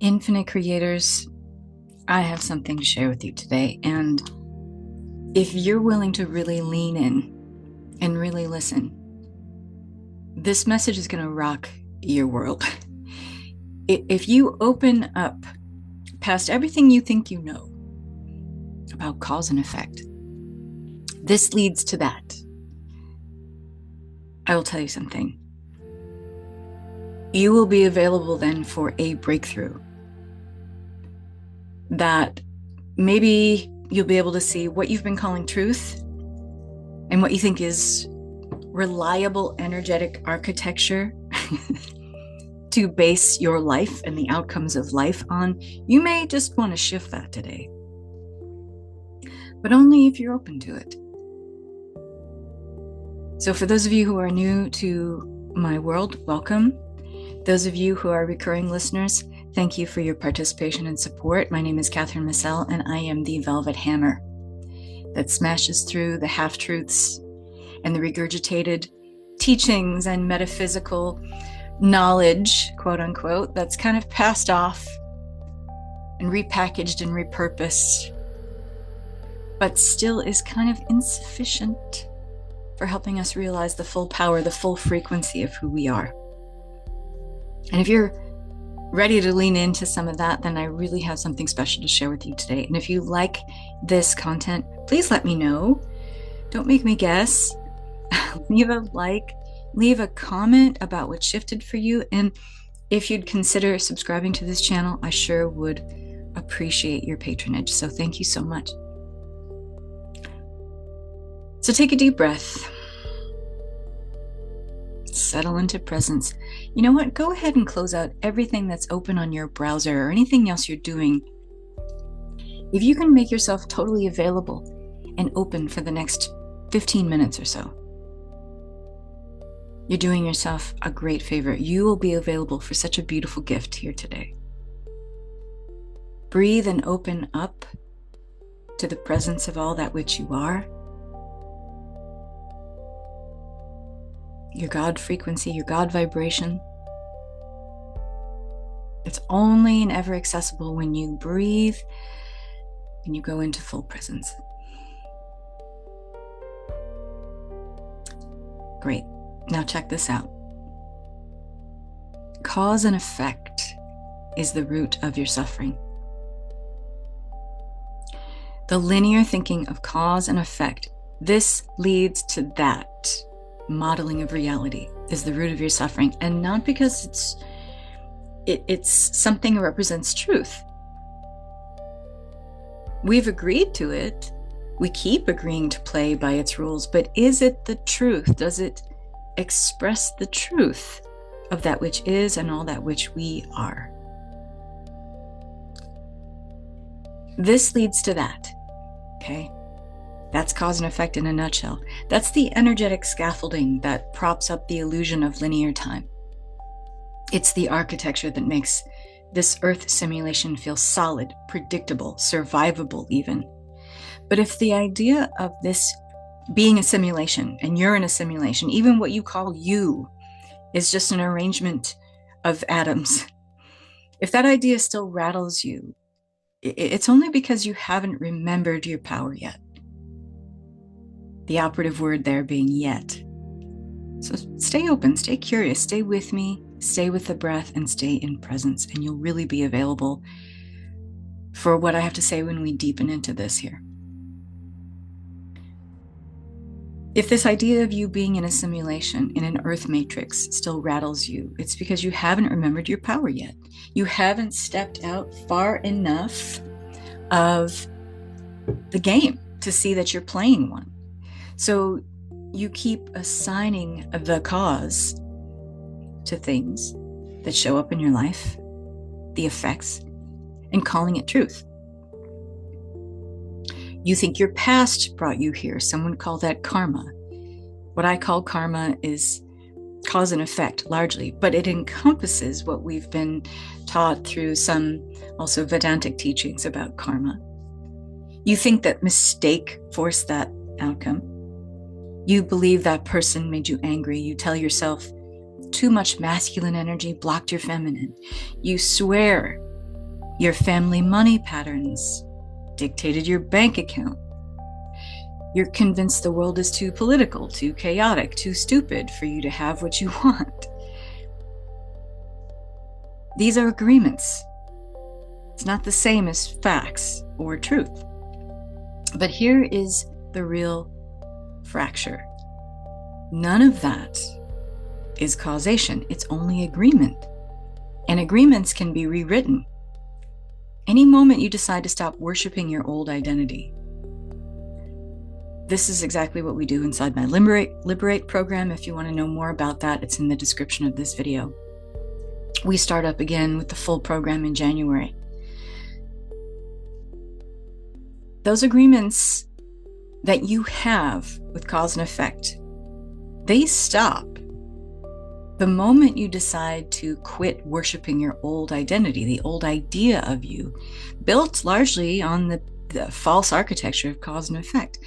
Infinite creators, I have something to share with you today. And if you're willing to really lean in and really listen, this message is going to rock your world. If you open up past everything you think you know about cause and effect, this leads to that. I will tell you something. You will be available then for a breakthrough that maybe you'll be able to see what you've been calling truth and what you think is reliable energetic architecture to base your life and the outcomes of life on. You may just want to shift that today, but only if you're open to it. So for those of you who are new to my world, welcome. Those of you who are recurring listeners, thank you for your participation and support. My name is Catherine Massell, and I am the Velvet Hammer that smashes through the half-truths and the regurgitated teachings and metaphysical knowledge, quote unquote, that's kind of passed off and repackaged and repurposed, but still is kind of insufficient for helping us realize the full power, the full frequency of who we are. And if you're ready to lean into some of that, then I really have something special to share with you today. And if you like this content, please let me know. Don't make me guess. Leave a like, leave a comment about what shifted for you. And if you'd consider subscribing to this channel, I sure would appreciate your patronage. So thank you so much. So take a deep breath. Settle into presence. You know what? Go ahead and close out everything that's open on your browser or anything else you're doing. If you can make yourself totally available and open for the next 15 minutes or so, you're doing yourself a great favor. You will be available for such a beautiful gift here today. Breathe and open up to the presence of all that which you are. Your God frequency, your God vibration. It's only and ever accessible when you breathe and you go into full presence. Great. Now check this out. Cause and effect is the root of your suffering. The linear thinking of cause and effect, this leads to that. Modeling of reality is the root of your suffering, and not because it's something that represents truth. We've agreed to it. We keep agreeing to play by its rules, but is it the truth? Does it express the truth of that which is and all that which we are? This leads to that, okay? That's cause and effect in a nutshell. That's the energetic scaffolding that props up the illusion of linear time. It's the architecture that makes this Earth simulation feel solid, predictable, survivable even. But if the idea of this being a simulation, and you're in a simulation, even what you call you is just an arrangement of atoms, if that idea still rattles you, it's only because you haven't remembered your power yet. The operative word there being yet. So stay open, stay curious, stay with me, stay with the breath, and stay in presence, and you'll really be available for what I have to say when we deepen into this here. If this idea of you being in a simulation, in an earth matrix, still rattles you, it's because you haven't remembered your power yet. You haven't stepped out far enough of the game to see that you're playing one. So you keep assigning the cause to things that show up in your life, the effects, and calling it truth. You think your past brought you here. Someone called that karma. What I call karma is cause and effect largely, but it encompasses what we've been taught through some also Vedantic teachings about karma. You think that mistake forced that outcome. You believe that person made you angry. You tell yourself too much masculine energy blocked your feminine. You swear Your family money patterns dictated your bank account. You're convinced the world is too political, too chaotic, too stupid for you to have what you want. These are agreements. It's not the same as facts or truth. But here is the real fracture. None of that is causation. It's only agreement. And agreements can be rewritten. Any moment you decide to stop worshiping your old identity. This is exactly what we do inside my Liberate program. If you want to know more about that, it's in the description of this video. We start up again with the full program in January. Those agreements that you have with cause and effect, they stop the moment you decide to quit worshiping your old identity, the old idea of you, built largely on the false architecture of cause and effect.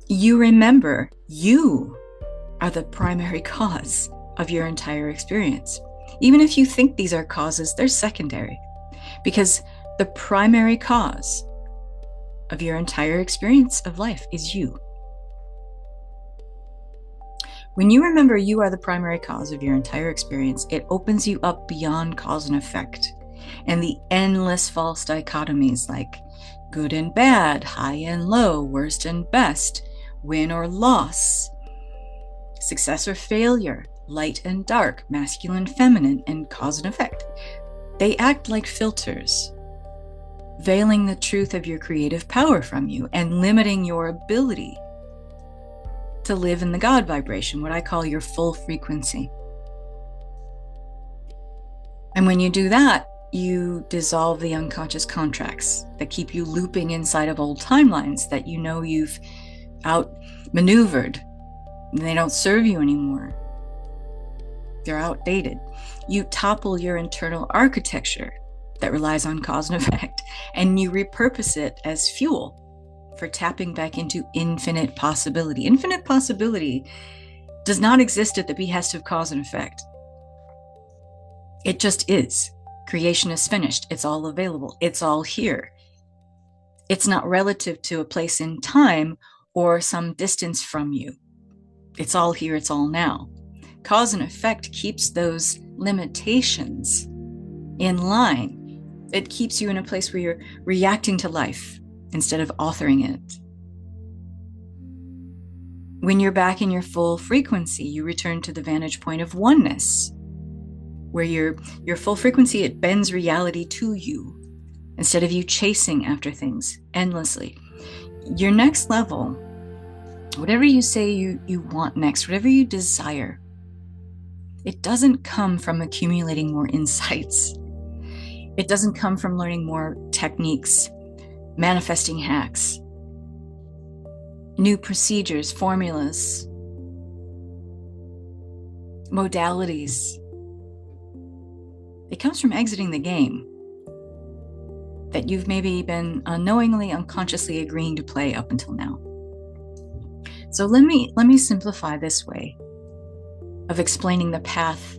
You remember you are the primary cause of your entire experience. Even if you think these are causes, they're secondary, because the primary cause of your entire experience of life is you. When you remember you are the primary cause of your entire experience, it opens you up beyond cause and effect and the endless false dichotomies like good and bad, high and low, worst and best, win or loss, success or failure, light and dark, masculine, feminine, and cause and effect. They act like filters, veiling the truth of your creative power from you and limiting your ability to live in the God vibration, what I call your full frequency. And when you do that, you dissolve the unconscious contracts that keep you looping inside of old timelines that you know you've outmaneuvered. They don't serve you anymore. They're outdated. You topple your internal architecture that relies on cause and effect, and you repurpose it as fuel for tapping back into infinite possibility. Infinite possibility does not exist at the behest of cause and effect. It just is. Creation is finished. It's all available. It's all here. It's not relative to a place in time or some distance from you. It's all here. It's all now. Cause and effect keeps those limitations in line. It keeps you in a place where you're reacting to life instead of authoring it. When you're back in your full frequency, you return to the vantage point of oneness, where your full frequency, it bends reality to you instead of you chasing after things endlessly. Your next level, whatever you say you want next, whatever you desire, it doesn't come from accumulating more insights. It doesn't come from learning more techniques, manifesting hacks, new procedures, formulas, modalities. It comes from exiting the game that you've maybe been unknowingly, unconsciously agreeing to play up until now. So let me simplify this way of explaining the path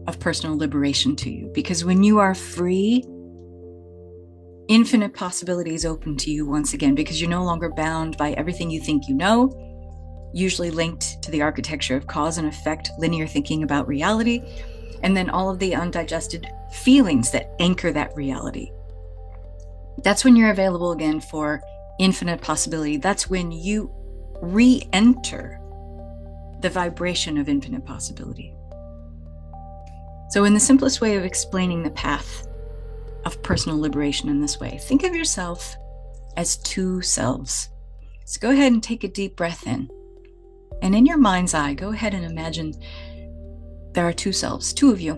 of personal liberation to you, because when you are free, infinite possibilities open to you once again, because you're no longer bound by everything you think you know, usually linked to the architecture of cause and effect, linear thinking about reality, and then all of the undigested feelings that anchor that reality. That's when you're available again for infinite possibility. That's when you re-enter the vibration of infinite possibility. So in the simplest way of explaining the path of personal liberation in this way, think of yourself as two selves. So go ahead and take a deep breath in. And in your mind's eye, go ahead and imagine there are two selves, two of you.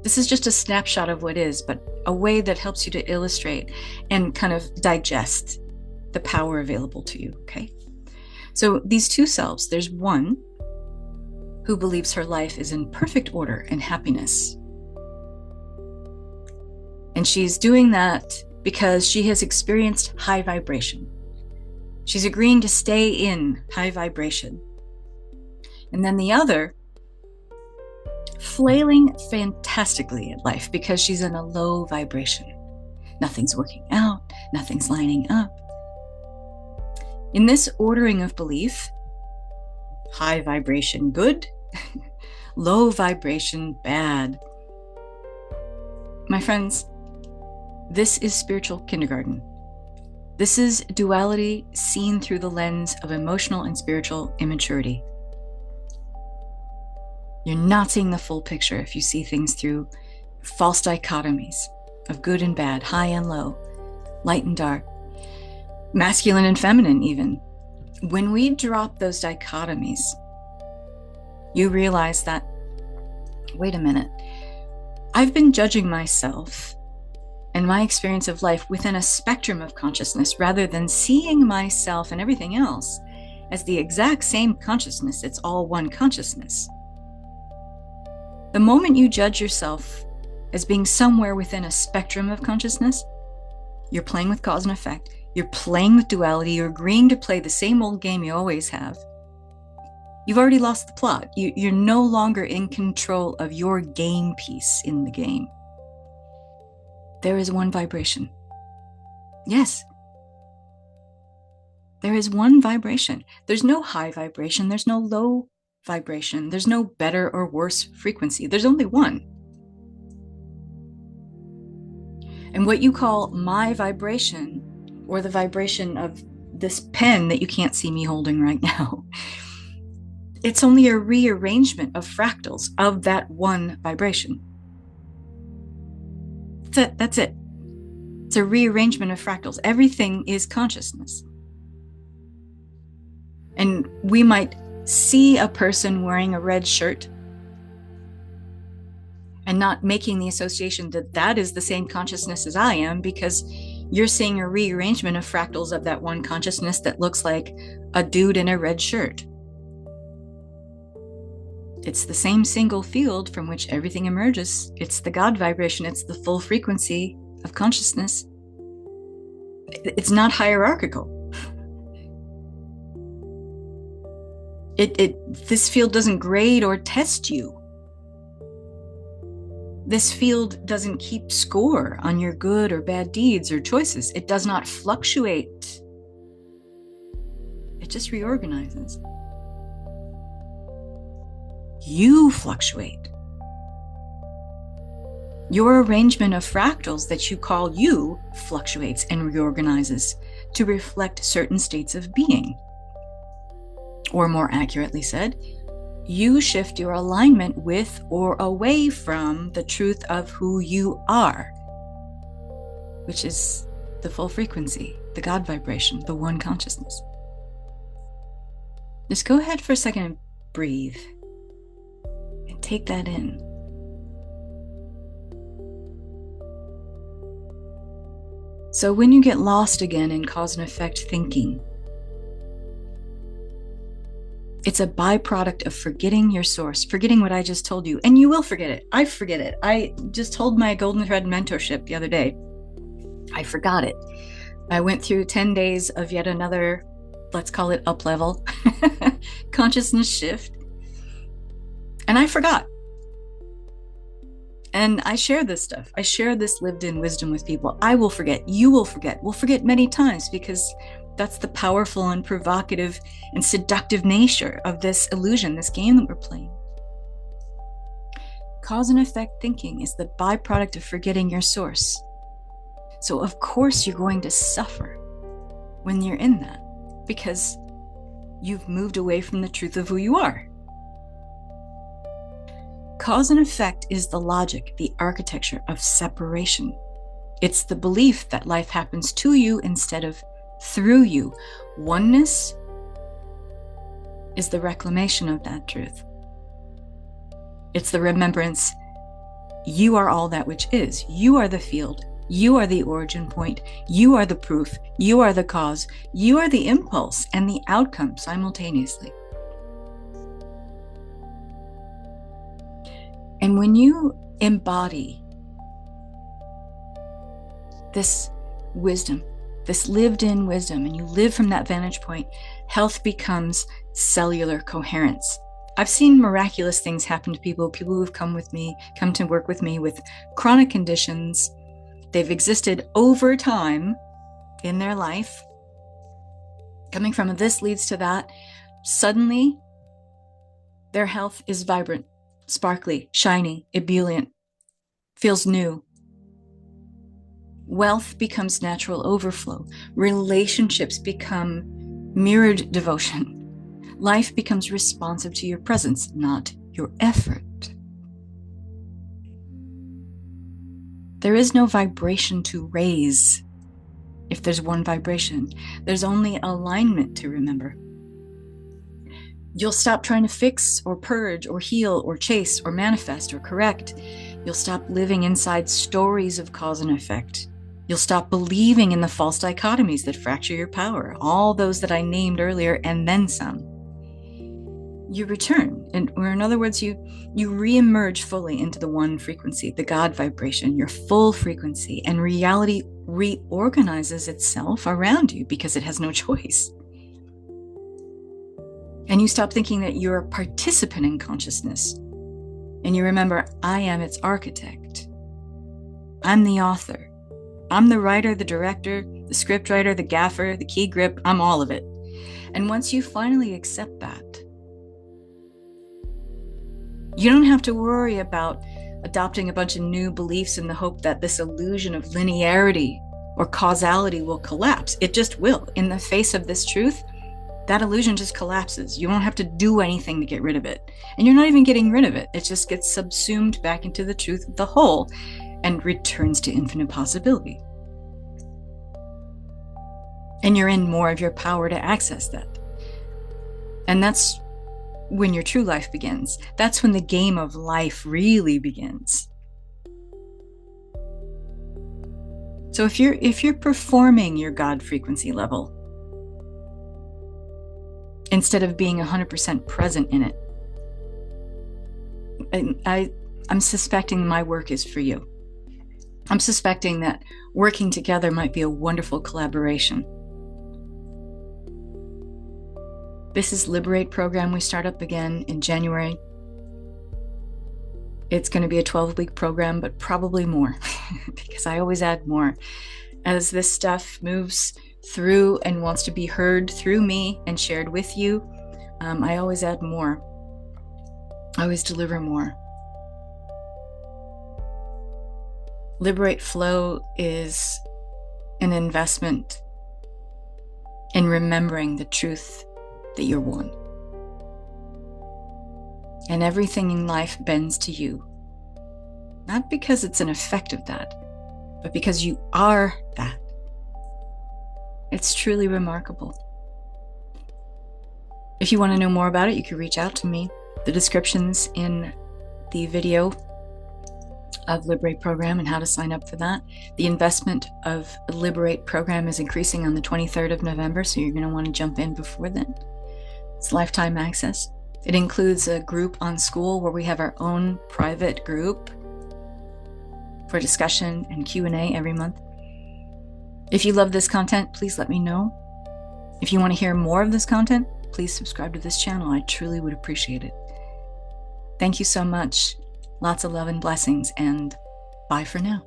This is just a snapshot of what is, but a way that helps you to illustrate and kind of digest the power available to you, okay? So these two selves, there's one who believes her life is in perfect order and happiness. And she's doing that because she has experienced high vibration. She's agreeing to stay in high vibration. And then the other flailing fantastically at life because she's in a low vibration. Nothing's working out, nothing's lining up. In this ordering of belief, high vibration good, low vibration bad. My friends, this is spiritual kindergarten. This is duality seen through the lens of emotional and spiritual immaturity. You're not seeing the full picture if you see things through false dichotomies of good and bad, high and low, light and dark, masculine and feminine even. When we drop those dichotomies, you realize that, wait a minute, I've been judging myself and my experience of life within a spectrum of consciousness rather than seeing myself and everything else as the exact same consciousness. It's all one consciousness. The moment you judge yourself as being somewhere within a spectrum of consciousness, you're playing with cause and effect, you're playing with duality, you're agreeing to play the same old game you always have. You've already lost the plot. You're no longer in control of your game piece in the game. There is one vibration. Yes. There is one vibration. There's no high vibration. There's no low vibration. There's no better or worse frequency. There's only one. And what you call my vibration, or the vibration of this pen that you can't see me holding right now, it's only a rearrangement of fractals of that one vibration. That's it. It's a rearrangement of fractals. Everything is consciousness. And we might see a person wearing a red shirt and not making the association that that is the same consciousness as I am, because you're seeing a rearrangement of fractals of that one consciousness that looks like a dude in a red shirt. It's the same single field from which everything emerges. It's the God vibration. It's the full frequency of consciousness. It's not hierarchical. This field doesn't grade or test you. This field doesn't keep score on your good or bad deeds or choices. It does not fluctuate. It just reorganizes. You fluctuate. Your arrangement of fractals that you call you fluctuates and reorganizes to reflect certain states of being. Or more accurately said, you shift your alignment with or away from the truth of who you are, which is the full frequency, the God vibration, the one consciousness. Just go ahead for a second and breathe. And take that in. So when you get lost again in cause and effect thinking, it's a byproduct of forgetting your source, forgetting what I just told you. And you will forget it. I forget it. I just told my Golden Thread mentorship the other day. I forgot it. I went through 10 days of yet another, let's call it up level, consciousness shift. And I forgot. And I share this stuff. I share this lived in wisdom with people. I will forget. You will forget. We'll forget many times, because that's the powerful and provocative and seductive nature of this illusion, this game that we're playing. Cause and effect thinking is the byproduct of forgetting your source. So of course you're going to suffer when you're in that, because you've moved away from the truth of who you are. Cause and effect is the logic, the architecture of separation. It's the belief that life happens to you instead of through you. Oneness is the reclamation of that truth. It's the remembrance, you are all that which is. You are the field. You are the origin point. You are the proof. You are the cause. You are the impulse and the outcome simultaneously. And when you embody this wisdom, this lived-in wisdom, and you live from that vantage point, health becomes cellular coherence, I've seen miraculous things happen to people who've come to work with me with chronic conditions. They've existed over time in their life. Coming from this leads to that. Suddenly, their health is vibrant, sparkly, shiny, ebullient, feels new. Wealth becomes natural overflow. Relationships become mirrored devotion. Life becomes responsive to your presence, not your effort. There is no vibration to raise. If there's one vibration, there's only alignment to remember. You'll stop trying to fix or purge or heal or chase or manifest or correct. You'll stop living inside stories of cause and effect. You'll stop believing in the false dichotomies that fracture your power, all those that I named earlier, and then some. You return, or in other words, you re-emerge fully into the one frequency, the God vibration, your full frequency, and reality reorganizes itself around you because it has no choice. And you stop thinking that you're a participant in consciousness. And you remember, I am its architect. I'm the author. I'm the writer, the director, the script writer, the gaffer, the key grip. I'm all of it. And once you finally accept that, you don't have to worry about adopting a bunch of new beliefs in the hope that this illusion of linearity or causality will collapse. It just will. In the face of this truth, that illusion just collapses. You won't have to do anything to get rid of it. And you're not even getting rid of it. It just gets subsumed back into the truth of the whole and returns to infinite possibility. And you're in more of your power to access that. And that's when your true life begins. That's when the game of life really begins. So if you're performing your God frequency level, instead of being 100% present in it, I'm suspecting my work is for you. I'm suspecting that working together might be a wonderful collaboration. This is Liberate Program. We start up again in January. It's going to be a 12-week program, but probably more because I always add more. As this stuff moves through and wants to be heard through me and shared with you, I always add more. I always deliver more. Liberate Flow is an investment in remembering the truth that you're one. And everything in life bends to you. Not because it's an effect of that, but because you are that. It's truly remarkable. If you want to know more about it, you can reach out to me. The description's in the video of Liberate Program and how to sign up for that. The investment of Liberate Program is increasing on the 23rd of November, so you're going to want to jump in before then. It's lifetime access. It includes a group on Skool where we have our own private group for discussion and Q&A every month. If you love this content, please let me know. If you want to hear more of this content, please subscribe to this channel. I truly would appreciate it. Thank you so much. Lots of love and blessings, and bye for now.